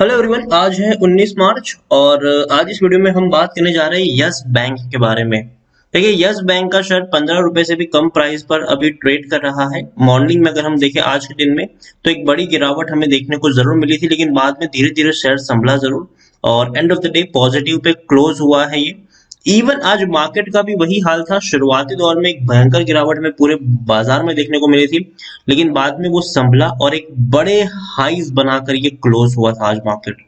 Hello everyone, आज है 19 मार्च और आज इस वीडियो में हम बात करने जा रहे हैं यस बैंक के बारे में। देखिए, यस बैंक का शेयर 15 रुपए से भी कम प्राइस पर अभी ट्रेड कर रहा है। मॉर्निंग में अगर हम देखें आज के दिन में तो एक बड़ी गिरावट हमें देखने को जरूर मिली थी, लेकिन बाद में धीरे धीरे शेयर संभला जरूर और end of the day positive pay close हुआ है ये। इवन आज मार्केट का भी वही हाल था। शुरुआती दौर में एक भयंकर गिरावट में पूरे बाजार में देखने को मिली थी, लेकिन बाद में वो संभला और एक बड़े हाईज बनाकर ये क्लोज हुआ था आज मार्केट।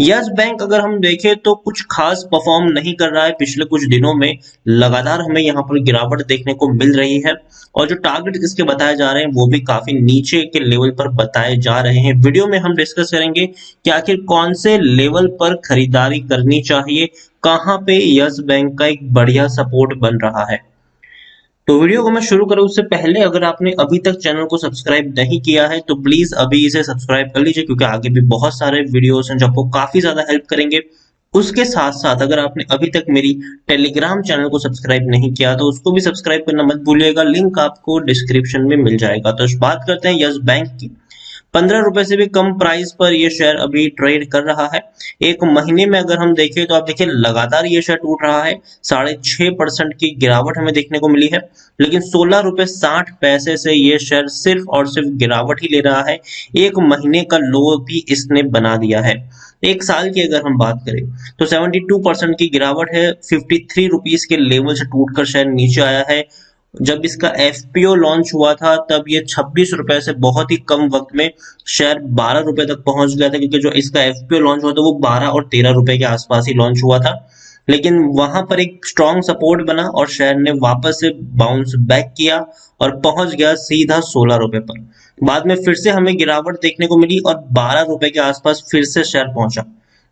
यस बैंक अगर हम देखें तो कुछ खास परफॉर्म नहीं कर रहा है पिछले कुछ दिनों में। लगातार हमें यहाँ पर गिरावट देखने को मिल रही है और जो टारगेट इसके बताए जा रहे हैं वो भी काफी नीचे के लेवल पर बताए जा रहे हैं। वीडियो में हम डिस्कस करेंगे कि आखिर कौन से लेवल पर खरीदारी करनी चाहिए, कहां पे यस बैंक का एक बढ़िया सपोर्ट बन रहा है। तो वीडियो को मैं शुरू करूं उससे पहले अगर आपने अभी तक चैनल को सब्सक्राइब नहीं किया है तो प्लीज अभी इसे सब्सक्राइब कर लीजिए, क्योंकि आगे भी बहुत सारे वीडियोस हैं जो आपको काफी ज्यादा हेल्प करेंगे। उसके साथ साथ अगर आपने अभी तक मेरी टेलीग्राम चैनल को सब्सक्राइब नहीं किया तो उसको भी सब्सक्राइब करना मत भूलिएगा, लिंक आपको डिस्क्रिप्शन में मिल जाएगा। तो बात करते हैं यस बैंक की। 15 रुपए से भी कम प्राइस पर ये शेयर अभी ट्रेड कर रहा है। एक महीने में अगर हम देखें तो आप देखिए लगातार ये शेयर टूट रहा है। 6.5% की गिरावट हमें देखने को मिली है, लेकिन 16 रुपए 60 पैसे से ये शेयर सिर्फ और सिर्फ गिरावट ही ले रहा है। एक महीने का लो भी इसने बना दिया है। एक साल की अगर हम बात करें तो 72% की गिरावट है। 53 रुपीज के लेवल से टूटकर शेयर नीचे आया है। जब इसका एफपीओ लॉन्च हुआ था तब ये 26 रुपए से बहुत ही कम वक्त में शेयर 12 रुपए तक पहुंच गया था, क्योंकि जो इसका एफपीओ लॉन्च हुआ था वो 12 और 13 रुपए के आसपास ही लॉन्च हुआ था। लेकिन वहां पर एक स्ट्रॉन्ग सपोर्ट बना और शेयर ने वापस से बाउंस बैक किया और पहुंच गया सीधा 16 रुपए पर। बाद में फिर से हमें गिरावट देखने को मिली और 12 रुपए के आसपास फिर से शेयर पहुंचा,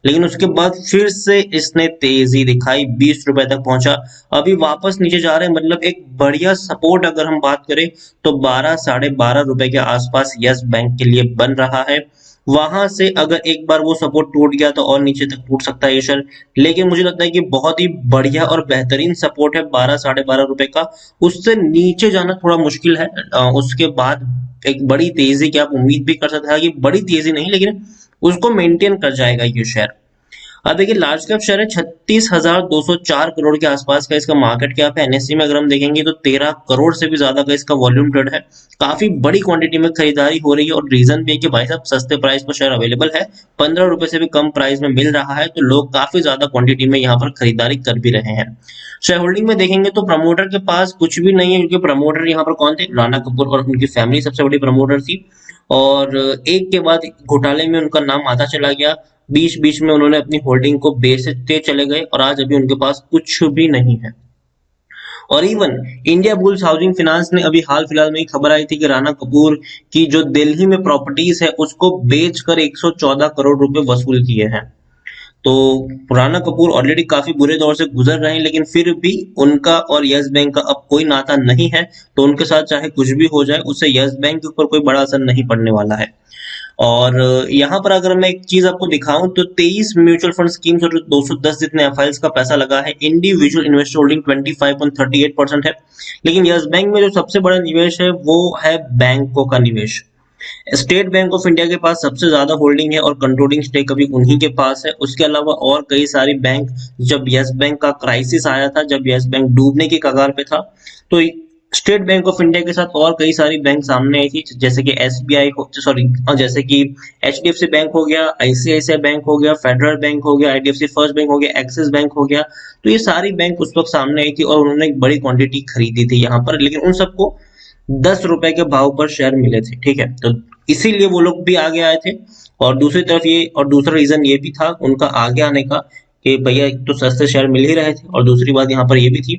लेकिन उसके बाद फिर से इसने तेजी दिखाई, 20 रुपए तक पहुंचा। अभी वापस नीचे जा रहे हैं, मतलब एक बढ़िया सपोर्ट अगर हम बात करें तो 12 साढ़े 12 रुपए के आसपास यस बैंक के लिए बन रहा है। वहां से अगर एक बार वो सपोर्ट टूट गया तो और नीचे तक टूट सकता है ये शेयर, लेकिन मुझे लगता है कि बहुत ही बढ़िया और बेहतरीन सपोर्ट है 12 साढ़े 12 रुपए का। उससे नीचे जाना थोड़ा मुश्किल है। उसके बाद एक बड़ी तेजी की आप उम्मीद भी कर सकते हैं, कि बड़ी तेजी नहीं लेकिन उसको मेंटेन कर जाएगा ये शेयर। अब देखिए, लार्ज कैप शेयर है, 36,204 करोड़ के आसपास का इसका मार्केट कैप है। एनएससी में अगर हम देखेंगे तो 13 करोड़ से भी ज्यादा का इसका वॉल्यूम ट्रेड है। काफी बड़ी क्वांटिटी में खरीदारी हो रही है और रीजन भी है कि भाई साहब सस्ते प्राइस पर शेयर अवेलेबल है, 15 रुपए से भी कम प्राइस में मिल रहा है, तो लोग काफी ज्यादा क्वांटिटी में यहाँ पर खरीदारी कर भी रहे हैं। शेयर होल्डिंग में देखेंगे तो प्रमोटर के पास कुछ भी नहीं है, क्योंकि प्रमोटर यहाँ पर कौन थे? राणा कपूर और उनकी फैमिली सबसे बड़ी प्रमोटर थी और एक के बाद घोटाले में उनका नाम आता चला गया। बीच बीच में उन्होंने अपनी होल्डिंग को बेचते चले गए और आज अभी उनके पास कुछ भी नहीं है। और even India bulls housing finance ने अभी हाल फिलहाल में खबर आई थी कि राणा कपूर की जो दिल्ली में प्रॉपर्टीज है उसको बेचकर 114 करोड़ रुपए वसूल किए हैं। तो राणा कपूर ऑलरेडी काफी बुरे दौर से गुजर रहे हैं, लेकिन फिर भी उनका और यस बैंक का अब कोई नाता नहीं है, तो उनके साथ चाहे कुछ भी हो जाए उससे यस बैंक के ऊपर कोई बड़ा असर नहीं पड़ने वाला है। और यहाँ पर अगर मैं एक चीज आपको दिखाऊं तो 23 म्यूचुअल फंड स्कीम्स और 210 जितने एफआईएल्स का पैसा लगा है। इंडिविजुअल इन्वेस्टर होल्डिंग 25.38% है। लेकिन यस बैंक में जो सबसे बड़ा निवेश है वो है बैंकों का निवेश। स्टेट बैंक ऑफ इंडिया के पास सबसे ज्यादा होल्डिंग है और कंट्रोलिंग स्टेक अभी उन्हीं के पास है। उसके अलावा और कई सारी बैंक, जब यस बैंक का क्राइसिस आया था, जब यस बैंक डूबने की कगार पे था, तो स्टेट बैंक ऑफ इंडिया के साथ और कई सारी बैंक सामने आई थी, जैसे कि एसबीआई जैसे कि एचडीएफसी बैंक हो गया, आईसीआईसीआई बैंक हो गया, फेडरल बैंक हो गया, आईडीएफसी फर्स्ट बैंक हो गया, एक्सिस बैंक हो गया। तो ये सारी बैंक उस वक्त सामने आई थी और उन्होंने एक बड़ी क्वांटिटी खरीदी थी यहाँ पर, लेकिन उन सबको 10 रुपए के भाव पर शेयर मिले थे। ठीक है, तो इसीलिए वो लोग भी आगे आए थे। और दूसरी तरफ ये, और दूसरा रीजन ये भी था उनका आगे आने का कि भैया एक तो सस्ते शेयर मिल ही रहे थे, और दूसरी बात यहाँ पर ये भी थी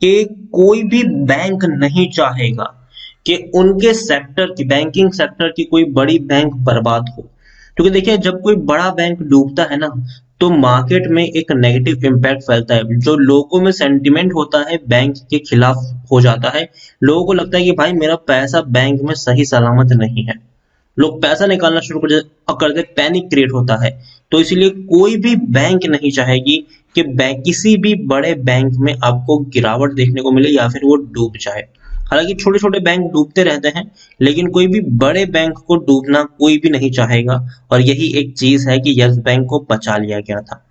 कि कोई भी बैंक नहीं चाहेगा कि उनके सेक्टर की, बैंकिंग सेक्टर की कोई बड़ी बैंक बर्बाद हो। क्योंकि देखिए, जब कोई बड़ा बैंक डूबता है ना तो मार्केट में एक नेगेटिव इम्पैक्ट फैलता है। जो लोगों में सेंटिमेंट होता है बैंक के खिलाफ हो जाता है। लोगों को लगता है कि भाई मेरा पैसा बैंक में सही सलामत नहीं है, लोग पैसा निकालना शुरू कर दे, पैनिक क्रिएट होता है। तो इसलिए कोई भी बैंक नहीं चाहेगी कि किसी भी बड़े बैंक में आपको गिरावट देखने को मिले या फिर वो डूब जाए। हालांकि छोटे छोटे बैंक डूबते रहते हैं, लेकिन कोई भी बड़े बैंक को डूबना कोई भी नहीं चाहेगा, और यही एक चीज है कि यस बैंक को बचा लिया गया था।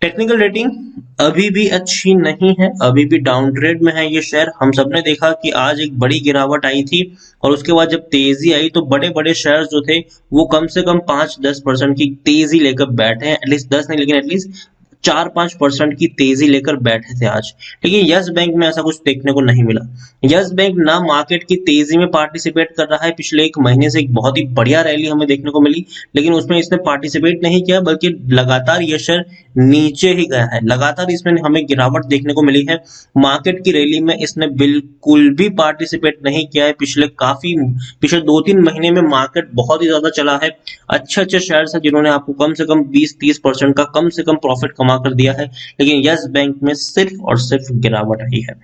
टेक्निकल रेटिंग अभी भी अच्छी नहीं है, अभी भी डाउनग्रेड में है ये शेयर। हम सबने देखा कि आज एक बड़ी गिरावट आई थी, और उसके बाद जब तेजी आई तो बड़े बड़े शेयर्स जो थे वो कम से कम 5-10% की तेजी लेकर बैठे हैं, एटलीस्ट 10 नहीं लेकिन एटलीस्ट 4-5% की तेजी लेकर बैठे थे आज। लेकिन यस बैंक में ऐसा कुछ देखने को नहीं मिला। यस बैंक ना मार्केट की तेजी में पार्टिसिपेट कर रहा है, पिछले एक महीने से एक बहुत ही बढ़िया रैली हमें देखने को मिली, लेकिन उसमें इसने पार्टिसिपेट नहीं किया, बल्कि लगातार ये शेयर नीचे ही गया है। लगातार इसमें हमें गिरावट देखने को मिली है। मार्केट की रैली में इसने बिल्कुल भी पार्टिसिपेट नहीं किया है। पिछले 2-3 महीने में मार्केट बहुत ही ज्यादा चला है। अच्छे अच्छे शेयर्स हैं जिन्होंने आपको कम से कम 20-30% का कम से कम प्रॉफिट कमा कर दिया है, लेकिन यस बैंक में सिर्फ और सिर्फ गिरावट आई है।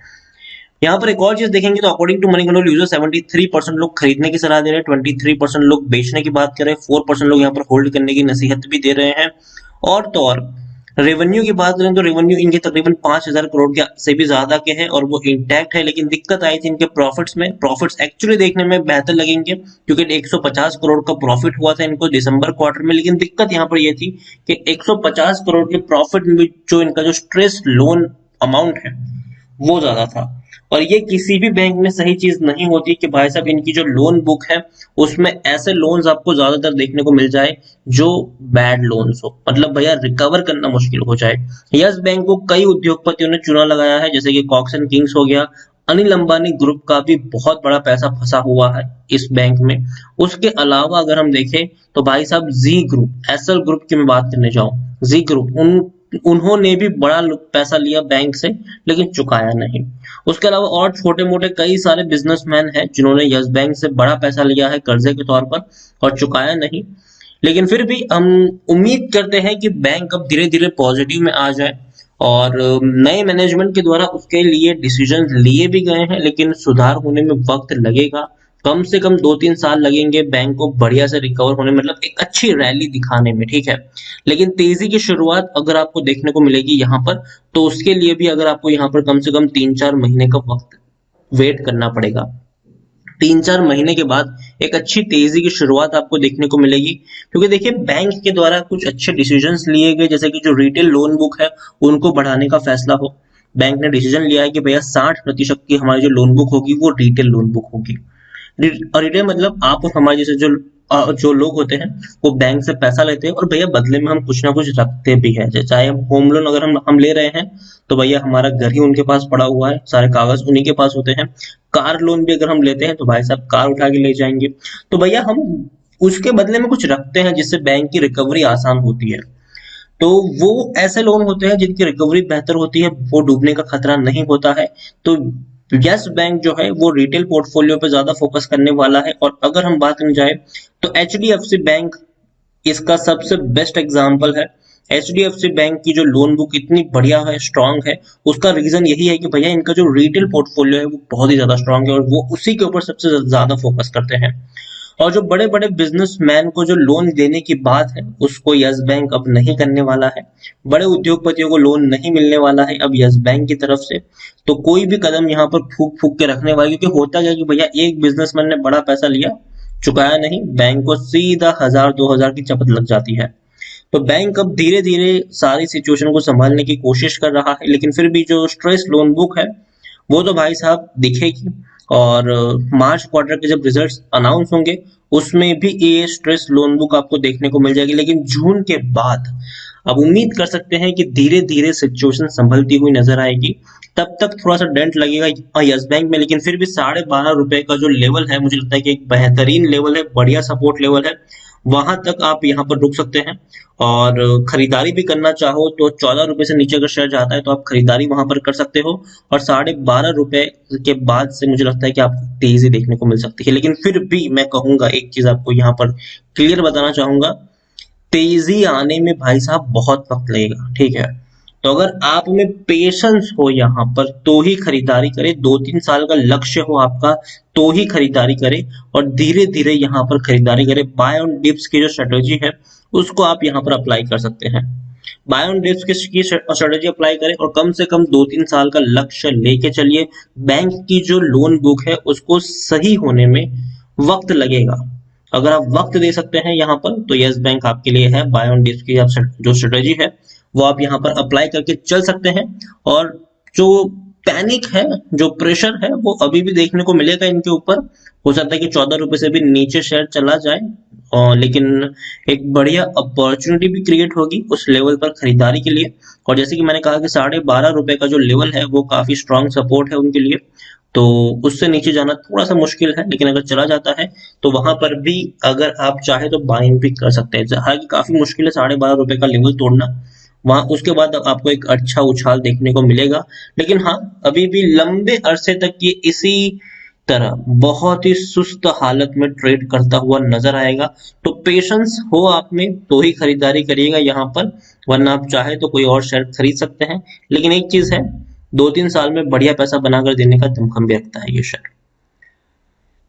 यहाँ पर एक और चीज देखेंगे तो according to Moneycontrol user 73% लोग खरीदने की सलाह दे रहे हैं, 23% लोग बेचने की बात कर रहे हैं, 4% लोग यहाँ पर होल्ड करने की नसीहत भी दे रहे हैं। और तो और रेवेन्यू की बात करें तो रेवेन्यू इनके तकरीबन 5,000 करोड़ के से भी ज्यादा के हैं, और वो इंटैक्ट है। लेकिन दिक्कत आई थी इनके प्रॉफिट्स में। प्रॉफिट्स एक्चुअली देखने में बेहतर लगेंगे, क्योंकि 150 करोड़ का प्रॉफिट हुआ था इनको दिसंबर क्वार्टर में। लेकिन दिक्कत यहाँ पर ये थी कि 150 करोड़ के प्रॉफिट में जो इनका जो स्ट्रेस लोन अमाउंट है वो ज्यादा था। और ये किसी भी बैंक में सही चीज नहीं होती कि भाई साहब इनकी जो लोन बुक है उसमें ऐसे लोन्स आपको ज्यादातर देखने को मिल जाए जो बैड लोन्स हो, मतलब भैया रिकवर करना मुश्किल हो जाए। यस बैंक को कई उद्योगपतियों ने चुना लगाया है, जैसे कि कॉक्स एंड किंग्स हो गया। अनिल अंबानी ग्रुप का भी बहुत बड़ा पैसा फंसा हुआ है इस बैंक में। उसके अलावा अगर हम देखें तो भाई साहब जी ग्रुप, एसएल ग्रुप की मैं बात करने जाऊं, जी ग्रुप उन्होंने भी बड़ा पैसा लिया बैंक से, लेकिन चुकाया नहीं। उसके अलावा और छोटे मोटे कई सारे बिजनेसमैन हैं जिन्होंने यस बैंक से बड़ा पैसा लिया है कर्जे के तौर पर और चुकाया नहीं। लेकिन फिर भी हम उम्मीद करते हैं कि बैंक अब धीरे धीरे पॉजिटिव में आ जाए, और नए मैनेजमेंट के द्वारा उसके लिए डिसीजन लिए भी गए हैं, लेकिन सुधार होने में वक्त लगेगा। कम से कम 2-3 साल लगेंगे बैंक को बढ़िया से रिकवर होने, मतलब एक अच्छी रैली दिखाने में, ठीक है। लेकिन तेजी की शुरुआत अगर आपको देखने को मिलेगी यहाँ पर, तो उसके लिए भी अगर आपको यहाँ पर कम से कम 3-4 महीने का वक्त वेट करना पड़ेगा। 3-4 महीने के बाद एक अच्छी तेजी की शुरुआत आपको देखने को मिलेगी, क्योंकि देखिए बैंक के द्वारा कुछ अच्छे डिसीजंस लिए गए, जैसे कि जो रिटेल लोन बुक है उनको बढ़ाने का फैसला हो। बैंक ने डिसीजन लिया है कि भैया 60% की हमारी जो लोन बुक होगी वो रिटेल लोन बुक होगी। और रिटेल मतलब आप और हमारे जैसे जो लोग होते हैं वो बैंक से पैसा लेते हैं, और भैया बदले में हम कुछ ना कुछ रखते भी है। चाहे हम होम लोन अगर हम ले रहे हैं तो भैया हमारा घर ही उनके पास पड़ा हुआ है, सारे कागज उन्हीं के पास होते हैं। कार लोन भी अगर हम लेते हैं तो भाई साहब कार उठा के ले जाएंगे, तो भैया हम उसके बदले में कुछ रखते हैं जिससे बैंक की रिकवरी आसान होती है। तो वो ऐसे लोन होते हैं जिनकी रिकवरी बेहतर होती है, वो डूबने का खतरा नहीं होता है। तो यस बैंक जो है वो रिटेल पोर्टफोलियो पे ज्यादा फोकस करने वाला है। और अगर हम बात करने जाए तो एचडीएफसी बैंक इसका सबसे बेस्ट एग्जांपल है। एचडीएफसी बैंक की जो लोन बुक इतनी बढ़िया है, स्ट्रांग है, उसका रीजन यही है कि भैया इनका जो रिटेल पोर्टफोलियो है वो बहुत ही ज्यादा स्ट्रांग है, और वो उसी के ऊपर सबसे ज्यादा फोकस करते हैं। और जो बड़े बड़े बिजनेसमैन को जो लोन देने की बात है उसको यस बैंक अब नहीं करने वाला है। बड़े उद्योगपतियों को लोन नहीं मिलने वाला है अब यस बैंक की तरफ से। तो कोई भी कदम यहाँ पर फूक फूक के रखने वाला, क्योंकि होता क्या कि भैया एक बिजनेसमैन ने बड़ा पैसा लिया, चुकाया नहीं, बैंक को सीधा 1,000-2,000 की चपत लग जाती है। तो बैंक अब धीरे धीरे सारी सिचुएशन को संभालने की कोशिश कर रहा है, लेकिन फिर भी जो स्ट्रेस लोन बुक है वो तो भाई साहब दिखेगी। और मार्च क्वार्टर के जब रिजल्ट्स अनाउंस होंगे उसमें भी ये स्ट्रेस लोन बुक आपको देखने को मिल जाएगी। लेकिन जून के बाद अब उम्मीद कर सकते हैं कि धीरे धीरे सिचुएशन संभलती हुई नजर आएगी। तब तक थोड़ा सा डेंट लगेगा यस बैंक में, लेकिन फिर भी 12.5 रुपए का जो लेवल है मुझे लगता है कि एक बेहतरीन लेवल है, बढ़िया सपोर्ट लेवल है। वहां तक आप यहाँ पर रुक सकते हैं, और खरीदारी भी करना चाहो तो 14 रुपए से नीचे अगर शेयर जाता है तो आप खरीदारी वहां पर कर सकते हो। और 12.5 रुपए के बाद से मुझे लगता है कि आपको तेजी देखने को मिल सकती है। लेकिन फिर भी मैं कहूंगा एक चीज आपको यहाँ पर क्लियर बताना चाहूंगा, तेजी आने में भाई साहब बहुत वक्त लगेगा, ठीक है। तो अगर आप में पेशेंस हो यहाँ पर तो ही खरीदारी करें, 2-3 साल का लक्ष्य हो आपका तो ही खरीदारी करें, और धीरे धीरे यहाँ पर खरीदारी करें। बाय ऑन डिप्स की जो स्ट्रेटेजी है उसको आप यहाँ पर अप्लाई कर सकते हैं। बाय ऑन डिप्स की स्ट्रेटेजी अप्लाई करें और कम से कम 2-3 साल का लक्ष्य लेके चलिए। बैंक की जो लोन बुक है उसको सही होने में वक्त लगेगा। अगर आप वक्त दे सकते हैं यहाँ पर तो यस बैंक आपके लिए है। बाय ऑन डिप्स की जो स्ट्रेटेजी है वो आप यहाँ पर अप्लाई करके चल सकते हैं। और जो पैनिक है, जो प्रेशर है, वो अभी भी देखने को मिलेगा इनके ऊपर। हो सकता है कि 14 रुपए से भी नीचे शेयर चला जाए, और लेकिन एक बढ़िया अपॉर्चुनिटी भी क्रिएट होगी उस लेवल पर खरीदारी के लिए। और जैसे कि मैंने कहा कि 12.5 रुपए का जो लेवल है वो काफी स्ट्रांग सपोर्ट है उनके लिए। तो उससे नीचे जाना थोड़ा सा मुश्किल है, लेकिन अगर चला जाता है तो वहां पर भी अगर आप चाहे तो बाइंग भी कर सकते हैं। हालांकि काफी मुश्किल है 12.5 रुपए का लेवल तोड़ना, वहां उसके बाद आपको एक अच्छा उछाल देखने को मिलेगा। लेकिन हाँ, अभी भी लंबे अरसे तक ये इसी तरह बहुत ही सुस्त हालत में ट्रेड करता हुआ नजर आएगा। तो पेशेंस हो आप में तो ही खरीदारी करिएगा यहाँ पर, वरना आप चाहे तो कोई और शेयर खरीद सकते हैं। लेकिन एक चीज है, 2-3 साल में बढ़िया पैसा बनाकर देने का दमखम भी रखता है ये शेयर।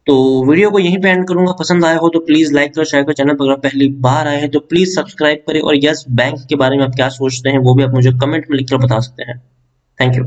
तो वीडियो को यहीं पे एंड करूंगा। पसंद आया हो तो प्लीज लाइक करो, शेयर करो। चैनल पर अगर पहली बार आए हैं तो प्लीज सब्सक्राइब करें। और यस बैंक के बारे में आप क्या सोचते हैं वो भी आप मुझे कमेंट में लिखकर बता सकते हैं। Thank you.